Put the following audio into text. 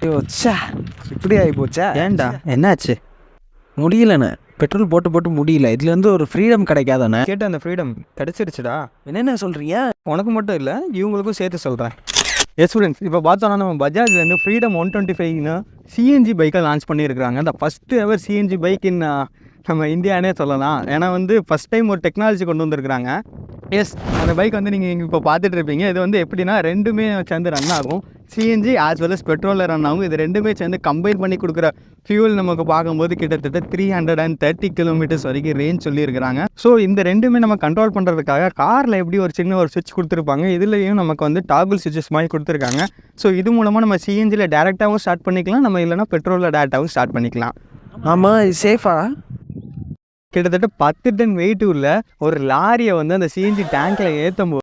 ச்சே இப்படி ஆகி போச்சா? ஏன்டா என்னாச்சு? முடியலண்ணே, பெட்ரோல் போட்டு போட்டு முடியல. இதுலேருந்து ஒரு ஃப்ரீடம் கிடைக்காதானே? கேட்ட அந்த ஃப்ரீடம் கிடச்சிருச்சுடா. என்னென்ன சொல்கிறீங்க? உனக்கு மட்டும் இல்லை, இவங்களுக்கும் சேர்த்து சொல்கிறேன். எஸ் ஸ்டூடெண்ட்ஸ், இப்போ பார்த்தோன்னா நம்ம பஜாஜ்லேருந்து ஃப்ரீடம் 125ன்னு சிஎன்ஜி பைக்கை லான்ச் பண்ணியிருக்கிறாங்க. அந்த ஃபஸ்ட்டு எவர் சிஎன்ஜி பைக் இன் நம்ம இந்தியானே சொல்லலாம். ஏன்னா வந்து ஃபஸ்ட் டைம் ஒரு டெக்னாலஜி கொண்டு வந்திருக்கிறாங்க. எஸ், அந்த பைக் வந்து நீங்கள் இப்போ பார்த்துட்டு இருப்பீங்க. இது வந்து எப்படின்னா ரெண்டுமே சேர்ந்து ரன் ஆகும். சிஎன்ஜி ஆஸ் வெல் அஸ் பெட்ரோலில் ரன் ஆகும். இது ரெண்டுமே சேர்ந்து கம்பைன் பண்ணி கொடுக்குற ஃபியூல் நமக்கு பார்க்கும்போது கிட்டத்தட்ட 330 கிலோமீட்டர்ஸ் வரைக்கும் ரேஞ்ச் சொல்லியிருக்கிறாங்க. ஸோ இந்த ரெண்டுமே நம்ம கண்ட்ரோல் பண்ணுறதுக்காக காரில் எப்படி ஒரு சின்ன ஒரு சுவிட்ச் கொடுத்துருப்பாங்க, இதுலேயும் நமக்கு வந்து டாகுல் சுவிட்சஸ் மாதிரி கொடுத்துருக்காங்க. ஸோ இது மூலமாக நம்ம சிஎன்ஜியில் டேரெக்டாகவும் ஸ்டார்ட் பண்ணிக்கலாம், நம்ம இல்லைனா பெட்ரோலில் டேரெக்டாகவும் ஸ்டார்ட் பண்ணிக்கலாம். ஆமாம், இது சேஃபா? கிட்டத்தட்ட 10 டன் வெயிட் உள்ள ஒரு லாரியை வந்து அந்த சிஎன்ஜி டேங்க்கில் ஏற்றும் போது